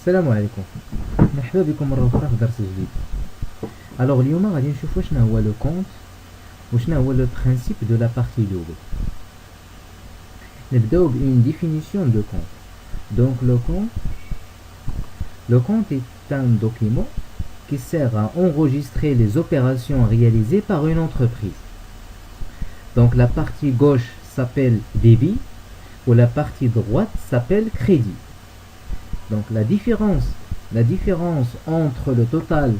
السلام عليكم، مرحبا بكم مرة أخرى في درس جديد. Alors اليوم غادي نشوفوا شنو هو لو كونت وشنو هو لو برينسيپ دو لا بارتي دوبل. نبداو بune définition de compte. Donc le compte est un document qui sert à enregistrer les opérations réalisées par une entreprise. Donc la partie gauche s'appelle débit ou la partie droite s'appelle crédit. Donc la différence entre le total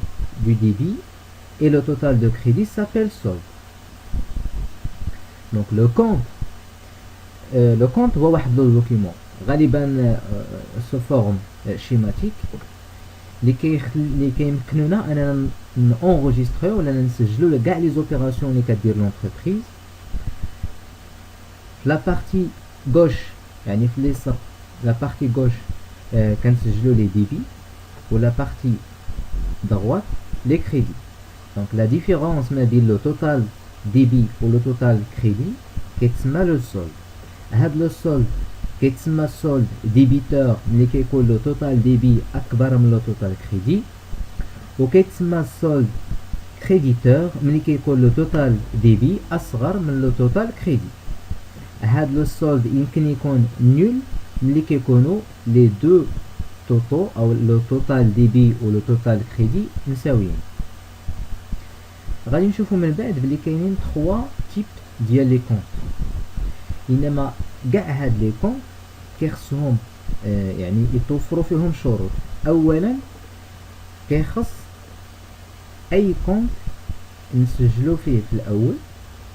du débit et le total de crédit s'appelle solde. Donc le compte هو واحد لو دوكيمون غالبا sous forme schématique اللي كيمكننا اننا نونغيستريو ولا نسجلوا كاع لي زوبيراسيون اللي كدير لونتربريز. لا بارتي غوش يعني في اليسار لا بارتي غوش كنسجلوا لي ديبي ولا بارتي droite les crédits. Donc la différence ما بين le total débit ou le total crédit كيتسمى le solde. هاد لو solde كيتسمى solde débiteur ملي كيكون le total débit أكبر من le total crédit، وكيتسمى solde créditeur ملي كيكون le total débit أصغر من le total crédit. هاد لو solde يمكن يكون nul ملي كيكونوا les deux totaux أو le total débit ou le total crédit مساويين. غادي نشوفوا من بعد بلي كاينين 3 تيب ديال لي كونت، انما كاع هاد لي كونت كيخصهم يعني يتوفروا فيهم شروط. اولا كيخص اي كونت نسجلو فيه في الاول،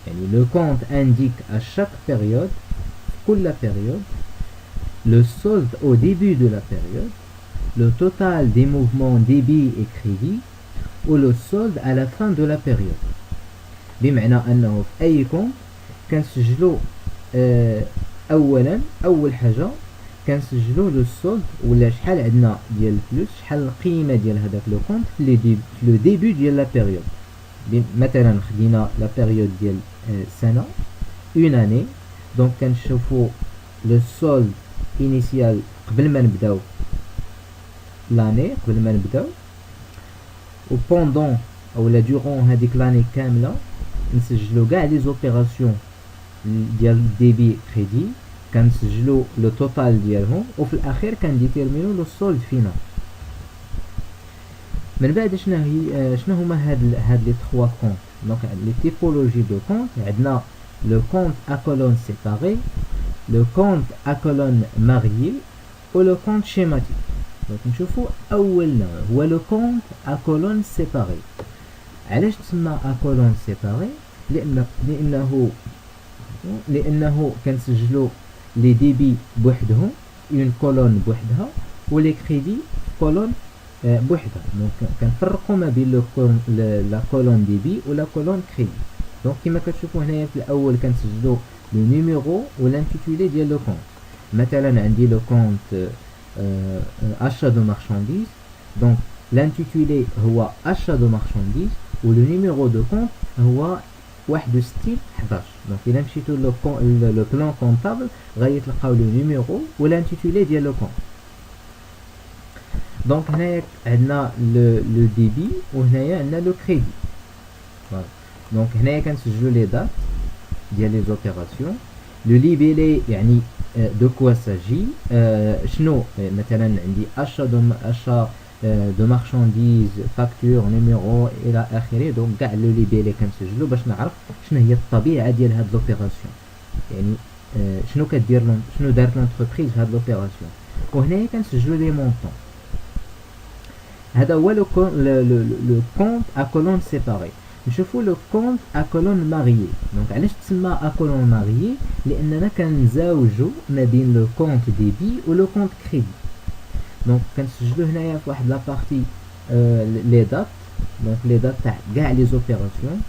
يعني لو كونت انديك à chaque période كل période le solde au début de la période, le total des mouvements débit et crédit ou le solde à la fin de la période. بمعنى أنه في أي كونت كنسجلو أولا أول حاجة كنسجلو لو سولد ولا شحال عندنا ديال الفلوس، شحال القيمة ديال هذاك لو كونت في لو ديبي ديال لا بيريود. مثلا خدينا لا بيريود ديال سنة اون اني، دونك كنشوفو لو سولد انيسيال قبل ما نبداو لاني، قبل ما نبداو، و بوندون اولا دورون هذيك لاني كامله نسجلو كاع لي زوبيراسيون ديال ديبي كريدي، كنسجلو لو توتال ديالهم، وفي الاخير كنديتيرمينو لو سولد فينال. من بعد شنو هما هاد لي 3 كونت. دونك لي تيبولوجي دو كونت عندنا لو كونت ا كولون سيباري، لو كونت ا كولون ماريي و لو كونت شيماتيك. دونك نشوفو اول نوع هو لو كونت ا كولون سيباري. علاش تسمى ا كولون سيباري؟ لانه كنسجلو لي ديبي بوحدهم اون كولون بوحدها و لي كريدي كولون بوحدها. دونك كنفرقوا ما بين لا كولون ديبي و لا كولون كريدي. دونك كما كتشوفوا هنايا في الاول كنسجلو لو نيميرو و لانتيتولي ديال لو كونت. مثلا عندي لو كونت achat de marchandises، donc l'intitulé هو achat de marchandises و le numéro de compte هو 6111. donc إلا مشيتو لو بلان كونطابل غادي تلقاو لو نيميرو و l'intitulé ديال لو كونت. دونك هنايا عندنا لو ديبي و هنايا عندنا لو كريدي. دونك هنايا كنسجلو لي دات ديال لي زوبيراسيون، لو ليبيلي يعني de quoi s'agit. شنو مثلا عندي achat de marchandises، facture، numéro الى اخره. دونك كاع لو ليبيلي كنسجلو باش نعرف شنو هي الطبيعه ديال هاد لوبيراسيون، يعني شنو كدير شنو دارت لونتربريز في هاد لوبيراسيون. وهنايا كنسجلو لي مونطون. هذا هو لو كونت ا كولون سيباري. نشوفوا لو كونت ا كولون ماريي. دونك علاش تسمى ا كولون ماريي؟ لاننا كنزاوجو ما بين لو كونت ديبي و لو كونت كريدي. دونك كنسجلو هنايا في واحد لا بارتي لي دات، دونك لي دات تاع كاع لي زوبيراسيون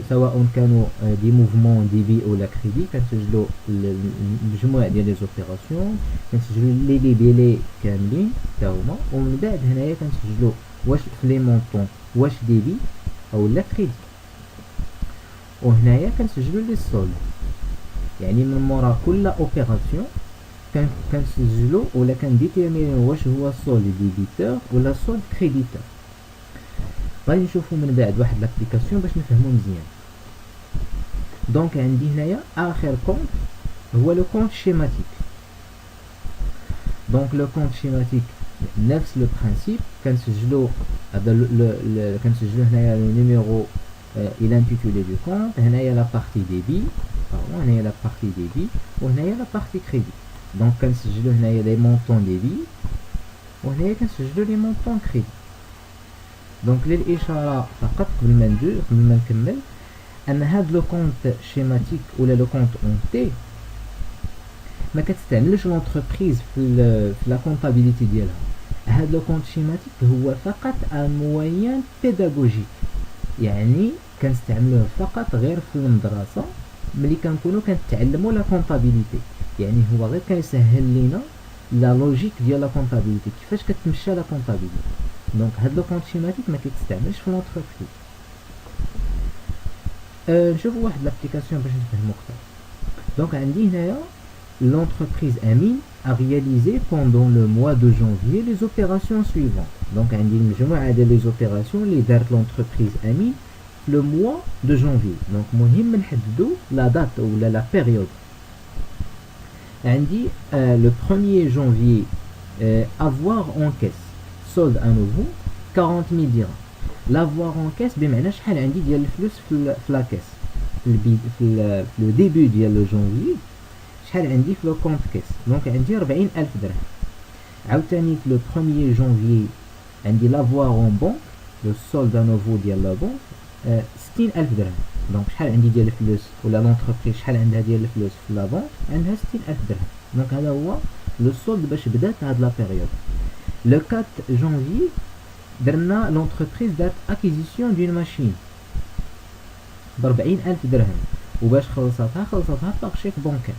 سواء كانوا دي موفمون ديبي ولا كريدي، كنسجلو المجموع ديال لي زوبيراسيون، كنسجلو لي ليبيلي كاملين تا هما، ومن بعد هنايا كنسجلو واش في لي مونطون واش ديبي او لا كريدي، وهنايا كنسجلو لي سولد. يعني من مورا كل اوبيراسيون كنسجلو ولا كنديتيرمينيو واش هو سولد ديبيتور ولا سولد كريديتور. غادي نشوفو من بعد واحد لابليكاسيون باش نفهمو مزيان. دونك عندي هنايا اخر كونت هو لو كونت شيماتيك. دونك لو كونت شيماتيك نفس لو برانسيب، كنسجلو هذا كنسجلو هنايا لو نيميرو et l'intitulé du compte. هنايا la partie débit، هنايا la partie débit وهنايا la partie crédit. donc كنسجلو هنايا les montants débit وهنايا كنسجلو les montants crédit. donc للإشارة فقط قبل ما نكمل أن هاد لو كونت شيماتيك ولا لو كونت اون تي ما كتستعملش لونتربريز في لا كونطابيليتي ديالها. هاد لو كونت شيماتيك هو فقط ان موين بيداغوجيك، يعني كنستعملوه فقط غير في المدرسة ملي كنكونوا كنتعلموا لا كونطابيليتي. يعني هو غير كيسهل لينا لا لوجيك ديال لا كونطابيليتي، كيفاش كتمشى لا كونطابيليتي. دونك هاد لو كونت شيماتيك ما كيتستعملش في لونتربريز. نشوفوا واحد لابليكاسيون باش نفهموا اكثر. دونك عندي هنايا l'entreprise Amine a réalisé pendant le mois de janvier les opérations suivantes. Donc عندي المجموعة ديال les opérations اللي دارت l'entreprise Amine le mois de janvier. donc مهم نحددو la date ولا la période. عندي le 1er janvier avoir en caisse solde à nouveau 40 000 dirhams. l'avoir en caisse بمعنى شحال عندي ديال الفلوس في لا كيس في le début ديال janvier، شحال عندي في لو كونت كيس. دونك عندي 40,000 درهم. عاوتاني في لو 1er janvier عندي لافوار اون بونك لو سولد انوفو ديال لا بونك 60,000 درهم. دونك شحال عندي ديال الفلوس ولا لونتربريز شحال عندها ديال الفلوس في لا بونك، عندها 60,000 درهم. دونك هذا هو لو سولد باش بدات هاد لا بيريود. لو 4 janvier درنا لونتربريز دارت اكيزيسيون دون ماشين ب 40,000 درهم، وباش خلصتها باغ شيك بونكير.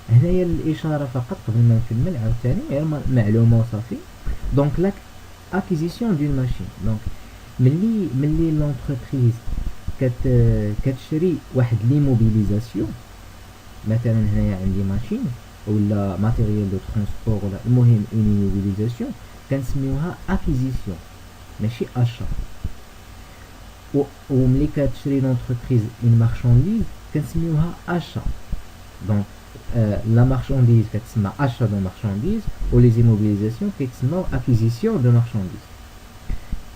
هنايا الاشاره فقط قبل ما نكمل عاوتاني غير معلومه وصافي. دونك لاك اكيزيسيون دون ماشين، دونك ملي لونتربريز كتشري واحد ليموبيليزاسيون، مثلا هنايا عندي ماشين ولا ماتيريال دو ترونسبور ولا المهم اون ايموبيليزاسيون كنسميوها اكيزيسيون ماشي اشا. وملي كتشري لونتربريز اون مارشانديز كنسميوها اشا. دونك la marchandise كتسمى achat de marchandise و les immobilisations كيتسموا acquisition de marchandise.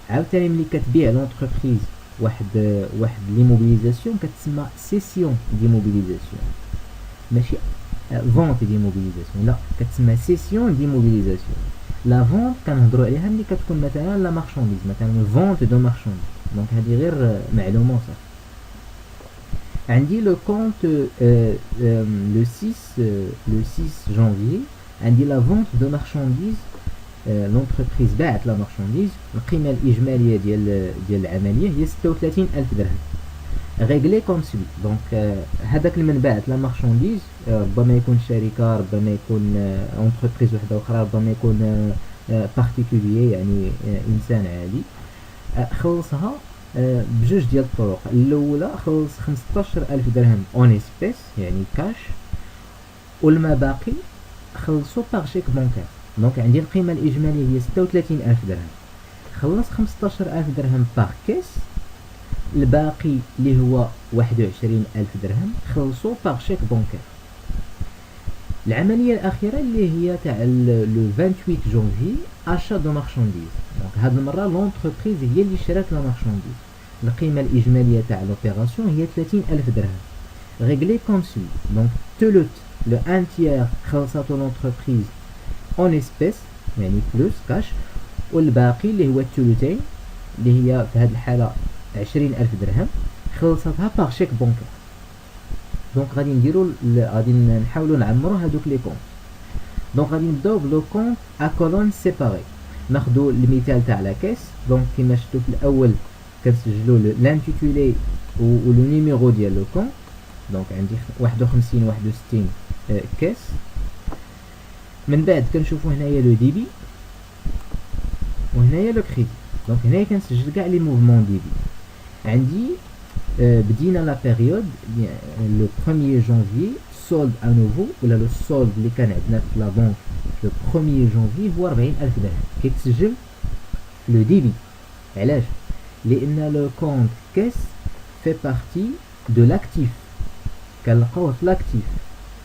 عاوتاني ملي كتبيع لونتربريز واحد ليموبيليزاسيون كتسمى cession d'immobilisation، ماشي vente d'immobilisation، لا كتسمى cession d'immobilisation. لا vente كنهضروا عليها ملي كتكون مثلا لا مارشانديز مثلا vente de marchandise. دونك هذه غير معلومه وصافي. عندي لو كونت لو 6 janvier عندي لا فونت دو مارشانديز. لونتربريز باعت لا مارشانديز، القيمه الاجماليه ديال العمليه هي 36,000 درهم. ريغلي كوم سويت. دونك هذاك اللي من باعت لا مارشانديز ربما يكون شركه، ربما يكون اونتربريز وحده اخرى، ربما يكون بارتيكوليي يعني انسان عادي. خلصها بجوج ديال الطرق. الاولى خلص 15,000 درهم اون اسبيس يعني كاش، والما باقي خلصو باغ شيك بونكير. دونك عندي القيمه الاجماليه هي 36,000 درهم، خلص 15,000 درهم باغ كيس، الباقي اللي هو 21,000 درهم خلصو باغ شيك بونكير. العمليه الاخيره اللي هي تاع لو 28 janvier achat de marchandise. دونك هاد المره لونتربريز هي اللي شرات لا مارشانديز، القيمه الاجماليه تاع لوبيراسيون هي 30,000 درهم. ريغلي كوم سوي. دونك تولوت لو ان تيير خلصاتو لونتربريز اون اسبيس يعني فلوس كاش، والباقي اللي هو الثلثين اللي هي في هاد الحاله 20,000 درهم خلصتها باغ شيك بونكير. دونك غادي نحاولوا نعمروا هادوك لي كونط. دونك غادي نبداو بلو كونط ا كولون سيباري. ناخذوا المثال تاع لا كيس. دونك كما شفتوا في الاول كنسجلوا لانتيتولي و لو نيميرو ديال لو كونط. دونك عندي 61 كيس. من بعد كنشوفوا هنايا لو ديبي وهنايا لو كريدي. دونك هنايا كنسجل كاع لي موفمون ديبي. عندي بدينا لا بيريود لو 1er janvier solde à nouveau ولا لو solde اللي كان عندنا في لا بنك le 1er janvier هو 40000 درهم كيتسجل في لو ديبي. علاش؟ لان لو كونت كيس fait partie de l'actif كنلقاوه في l'actif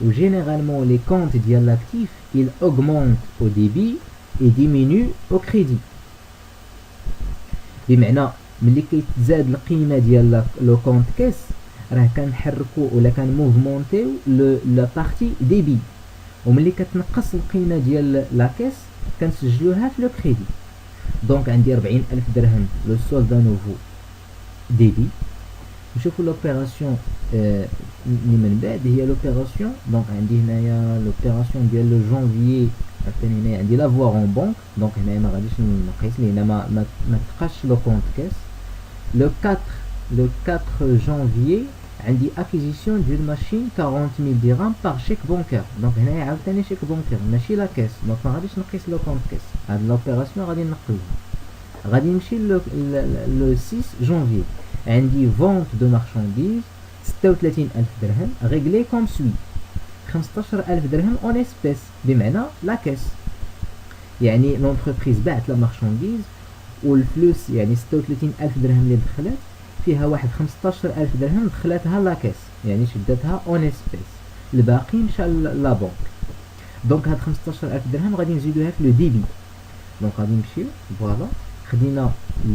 و généralement les comptes ديال l'actif ils augmentent au débit et diminuent au crédit. بمعنى ملي كيتزاد القيمه ديال لو كونت كيس راه كنحركو ولا كان موفمونتيو لا بارتي ديبي وملي كتنقص القيمه ديال لا كيس كنسجلوها في لو كريدي. دونك عندي 40000 درهم لو سولد نوفو ديبي. نشوفوا لوبيراسيون اللي من بعد هي لوبيراسيون. دونك عندي هنايا لوبيراسيون ديال لو جانفيي عاوتاني هنايا عندي لافوار اون بنك. دونك هنايا ما غاديش نقيس لان ما تبقاش لو كونت كيس. لو 4 janvier عندي acquisition d'une machine 40,000 dirhams par chèque bancaire. دونك هنايا عاوتاني شيك بانكير ماشي لا كيس. دونك ما غاديش نقيس لو كونت كيس. هاد لوبيراسيون غادي نقلبها. غادي نمشي لو 6 janvier عندي vente de marchandises 36000 درهم réglé comme suit. 15000 درهم en espèces بمعنى لا كيس. يعني لونتربريز باعت لا مارشانديز والفلوس يعني 36000 درهم اللي دخلت فيها واحد 15000 درهم دخلتها لا كيس يعني شدتها اون اسبيس. الباقي مشى لا بنك. دونك هاد 15000 درهم غادي نزيدوها في لو ديبي. دونك غادي نمشيو فوالا خدينا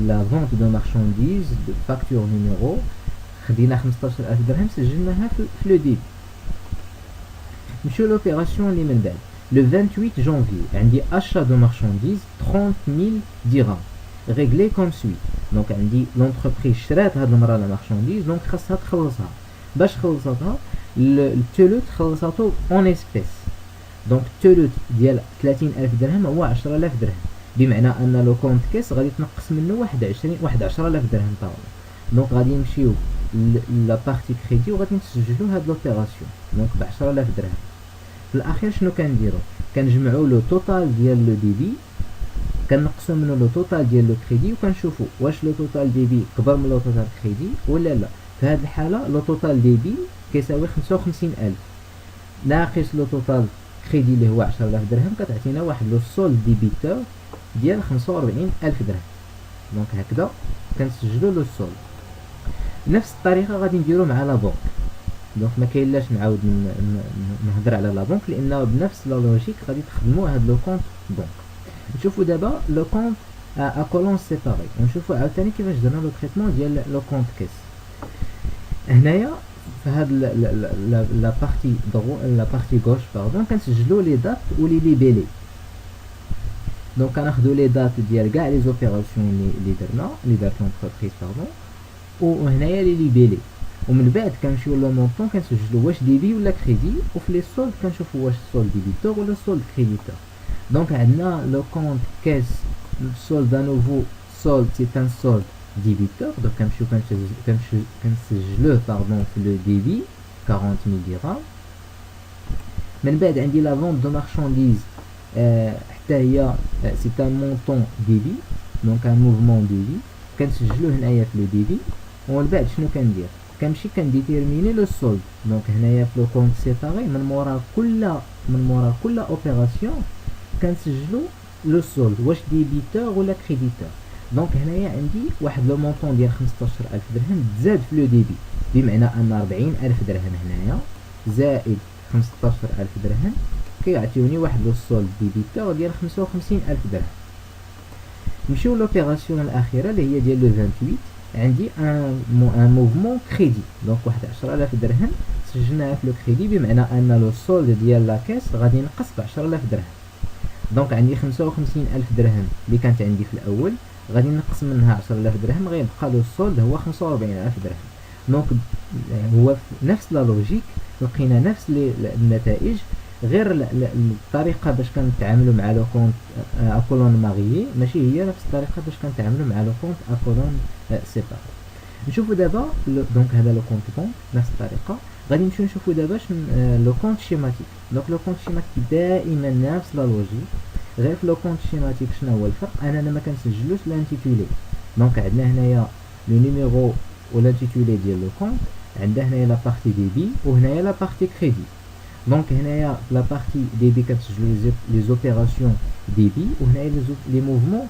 لا فونت دو مارشانديز دو فاكتور نيميرو خدينا 15000 درهم سجلناها في لو ديبي. نمشيو لوبيراسيون اللي من بعد لو 28 janvier عندي achat de marchandises 30000 dirhams réglé comme suit. دونك عندي لونتربريز شرات هاد المرة لا مارشانديز دونك خاصها تخلصها. باش خلصتها التولوت خلصاتو اون اسبيس. دونك التولوت ديال 30000 درهم هو 10000 درهم بمعنى ان لو كونت كيس غادي تنقص منه واحد 10000 درهم طاوله. دونك غادي نمشيو لا بارتي كريدي وغادي نسجلو هاد لوبيراسيون دونك ب 10000 درهم. في الاخير شنو كنديرو؟ كنجمعوا لو توتال ديال لو ديبي كنقصوا منه لو توتال ديال لو كريدي وكنشوفوا واش لو توتال ديبي كبر من لو توتال كريدي ولا لا. في هذه الحاله لو توتال ديبي كيساوي 55000 ناقص لو توتال كريدي اللي هو 10000 درهم كتعطينا واحد لو سول ديبيتور ديال 45000 درهم. دونك هكذا كنسجلوا لو سول. نفس الطريقه غادي نديرو مع لا بنك. دونك ما كاين لاش نعاود نهضر على لا بنك لانه بنفس لا لوجيك غادي تخدموا هاد لو كونط بنك. نشوفوا دابا لو كونط ا كولون سيباري ونشوفوا عاوتاني كيفاش درنا لو تريتمون ديال لو كونط كيس. هنايا في هاد لا بارتي لا بارتي غوش باردون كنسجلوا لي دات و لي ليبيلي. دونك كناخذوا لي دات ديال كاع لي زوبيراسيون اللي درنا اللي دارت لونتربريز باردون وهنايا لي ليبيلي. ومن بعد كنمشيو لو مونطون كنسجلوا واش ديبي ولا كريدي وفي لي سولد كنشوفوا واش سولد ديبيتور ولا سولد كريديتور. دونك عندنا لو كونط كيس سولد انوفو سولد سي ان سولد ديبيتور. دونك كنمشيو كنسجلوه باردون في لو ديبي 40000 درهم. من بعد عندي لا فونت دو مارشانديز حتى هي سي ان مونطون ديبي دونك ان موفمون ديبي كنسجلوه هنايا في لو ديبي. ومن بعد شنو كندير؟ كنمشي كنديتيرميني لو سولد. دونك هنايا في لو كونط سيباري من مورا كل اوبيراسيون كنسجلو لو سولد واش ديبيتور ولا كريديتور. دونك هنايا عندي واحد لو مونطون ديال 15000 درهم تزاد في لو ديبي بمعنى ان 40000 درهم هنايا زائد 15000 درهم كيعطيوني واحد لو سولد ديبيتور ديال 55000 درهم. نمشيو لوبيراسيون الاخيره اللي هي ديال لو 28 عندي ان موفمون كريدي. دونك واحد 10000 درهم سجلناها في لو كريدي بمعنى ان لو سولد ديال لا كيس غادي ينقص ب 10000 درهم. دونك عندي 55000 درهم اللي كانت عندي في الاول غادي نقص منها 10000 درهم غيبقى لو سولد هو 45000 درهم. دونك هو نفس لا لوجيك لقينا نفس النتائج غير الطريقه باش كنتعاملوا مع لو كونط اكولون ماريي ماشي هي نفس الطريقه باش كنتعاملوا مع لو كونط اكولون سيباري. نشوفوا دابا دونك هذا لو كونط بون نفس الطريقه. غادي نمشيو نشوفوا دابا لو كونط شيماتيك. دونك لو كونط شيماتيك دائما نفس لا لوجيك غير في لو كونط شيماتيك شنو هو الفرق؟ انا ما كنسجلوش لانتيتولي. دونك عندنا هنايا لو نيميرو و لانتيتولي ديال لو كونط عندنا هنايا لا بارتي ديبي وهنايا لا بارتي كريدي. دونك هنايا في لا بارتي ديبي كتسجلوا لي زوبيراسيون ديبي وهنايا لي موفمون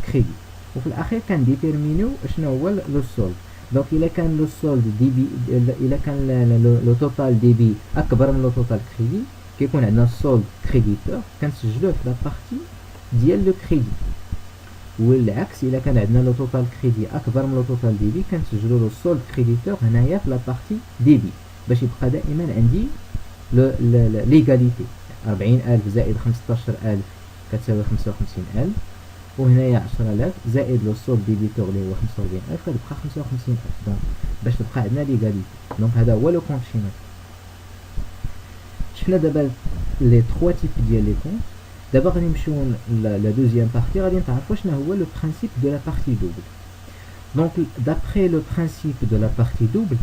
كريدي وفي الاخير كنديتيرمينيو شنو هو لو سولد. دونك الا كان لو سولد ديبي الا كان لو توتال ديبي اكبر من لو توتال كريدي كيكون عندنا السولد كريديتور كنسجلوه في لا بارتي ديال لو كريدي، والعكس الا كان عندنا لو توتال كريدي اكبر من لو توتال ديبي كنسجلو لو سولد كريديتور هنايا في لا بارتي ديبي باش يبقى دائما عندي ليغاليتي. 40000 زائد 15000 كتساوي 55000 وهنايا 10000 زائد لو سولد ديبيتور اللي هو 45000 كتبقى 55000. دونك باش تبقى عندنا ليغاليتي. دونك هذا هو لو كونت شيماتيك. شفنا دابا لي 3 تيب ديال لي كونت. دابا غادي نمشيو لا دوزيام بارتي غادي نتعرفوا شنو هو لو برينسيپ دو لا بارتي دوبل. دونك d'après le principe de la partie double,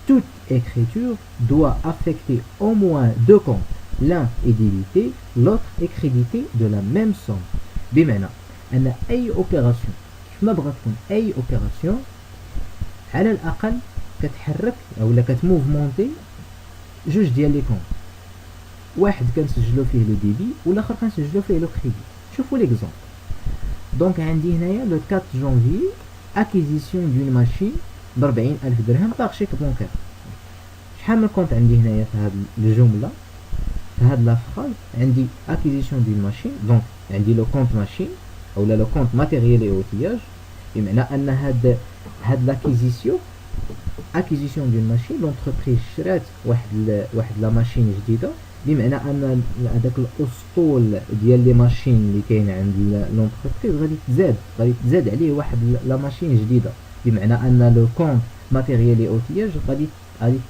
toute écriture doit affecter au moins deux comptes. L'un est débité, l'autre est crédité de la même somme. بمعنى أن أي opération كيفما بغات تكون أي opération على الأقل كتحرك أو كتموفمونتي جوج ديال لي كونت، واحد كنسجلو فيه لو ديبي والاخر كنسجلو فيه لو كريدي. شوفوا ليكزومبل. دونك عندي هنايا لو 4 جونفي اكيزيسيون دون ماشين ب 40000 درهم باغ شيك بونكير. شحال من كونت عندي هنايا في هاد الجمله في هاد لا فراز؟ عندي اكيزيسيون دون ماشين، دونك عندي لو كونت ماشين اولا لو كونت ماتيريال اي اوتياج، بمعنى ان هاد لاكيزيسيون اكيزيسيون دون ماشين لونتربريز شرات واحد لا ماشين جديده، بمعنى ان هذاك الاسطول ديال لي ماشين اللي كاين عند لونتربريز غادي تزاد عليه واحد لا ماشين جديده، بمعنى ان لو كونت ماتيريال اي اوتياج غادي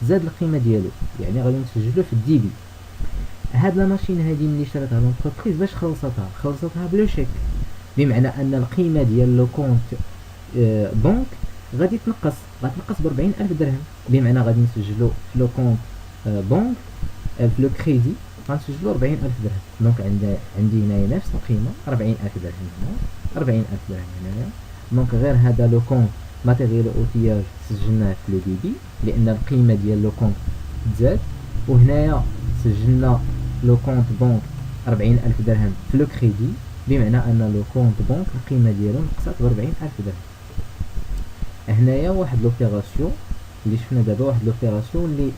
تزاد القيمه ديالو، يعني غادي نسجلو في الديبي. هاد لا ماشين هادي ملي شراتها لونتربريز باش خلصتها بلو شيك، بمعنى ان القيمه ديال لو كونت بنك غادي تنقص ب 40000 درهم، بمعنى غادي نسجلو في لو كونت بنك في لو كريدي غنسجلو 40000 درهم. دونك عندي هنايا نفس القيمه 40000 درهم هنا 40000 درهم هنايا. دونك غير هذا لو كونت ماتيريال اوتياج سجلناه في لو ديبي لان القيمه ديال لو كونت تزاد، وهنايا سجلنا لو كونت بنك 40000 درهم في لو كريدي، بمعنى ان لو كونت بنك القيمه ديالو نقصات ب 40000 درهم. هنايا واحد لوبيراسيون اللي شفنا دابا، واحد لوبيراسيون اللي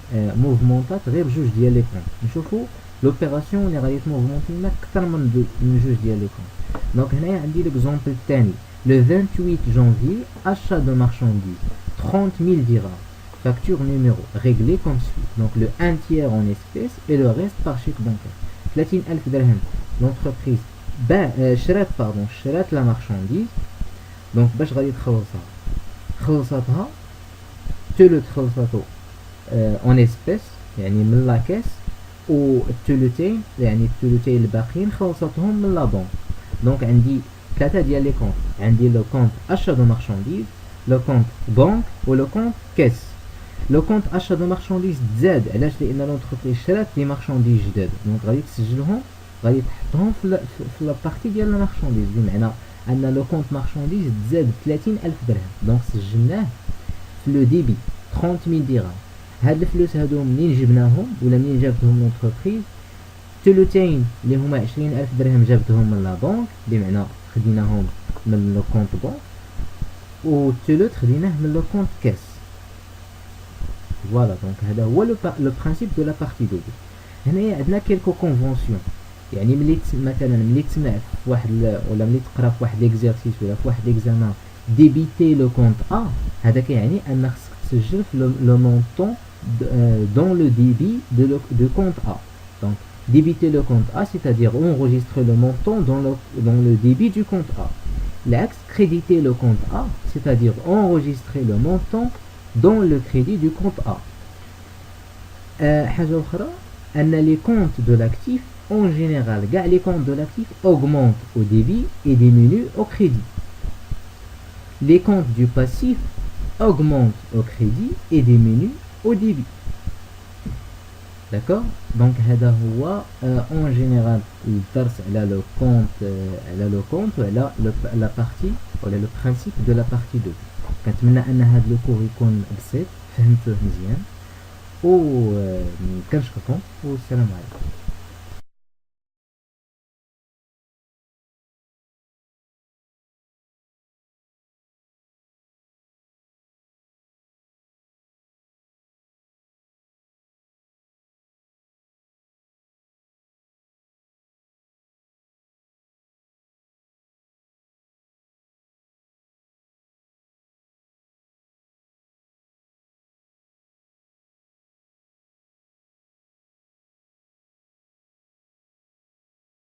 موفمونطات غير جوج ديال لي كونت. نشوفوا لوبيراسيون اللي غادي تموفمونطي لنا اكثر من جوج ديال لي كونت. دونك هنايا عندي ليكزومبل الثاني لو 28 جانفي achat de marchandises 30000 dirhams, facture numéro réglée comme suit. Donc le 1 tiers en espèces et le reste par chèque bancaire. 30000 درهم l'entreprise شرات لا مارشانديز. دونك باش غادي خلصتها الثلث خلصاتو اون اسبيس يعني من لا كاس، والثلثين يعني الثلثين الباقيين خلصتهم من لا بنك. دونك عندي ثلاثه ديال لي كونت، عندي لو كونت اشا دو مارشانديز، لو كونت بنك، ولو كونت كاس. لو كونت اشا دو مارشانديز تزاد علاش؟ لان لونتربريز شرات لي مارشانديز جداد، دونك غادي تسجلهم غادي تحطهم في لا بارتي ديال لا مارشانديز، بمعنى ان لو كونت مارشانديز تزاد ب 30000 درهم. دونك سجلناه في لو ديبي 30000 درهم. هاد الفلوس هادو منين جبناهم ولا منين جابتهم لونتربريز؟ ثلثين اللي هما 20000 درهم جابتهم من لا بنك، بمعنى خديناهم من لو كونت بنك، والثلث خديناه من لو كونت كاس. فوالا دونك هذا هو لو برينسيپ دو لا بارتي دوبل. هنايا عندنا كيلكو كونفونسيون، يعني ملي مثلا ملي تسمع في واحد ولا ملي تقرا في واحد ليكزارسيس ولا في واحد ليكزامان ديبيتي لو كونت ا، هذا كيعني ان خصك تسجل في لو مونطون دون لو ديبي دو كونت ا. دونك débiter le compte A, c'est-à-dire enregistrer le montant dans le débit du compte A. L'axe, créditer le compte A, c'est-à-dire enregistrer le montant dans le crédit du compte A. حاجة أخرى أن les comptes de l'actif en général, les comptes de l'actif augmentent au débit et diminuent au crédit. Les comptes du passif augmentent au crédit et diminuent au débit. D'accord? Donc هذا هو en général الدرس على لو كونت وعلى لا بارتي ولا لو برينسيپ دو لا بارتي 2. كنتمنى ان هذا لو كور يكون بسيط فهمتوه مزيان، و كنشكركم والسلام عليكم.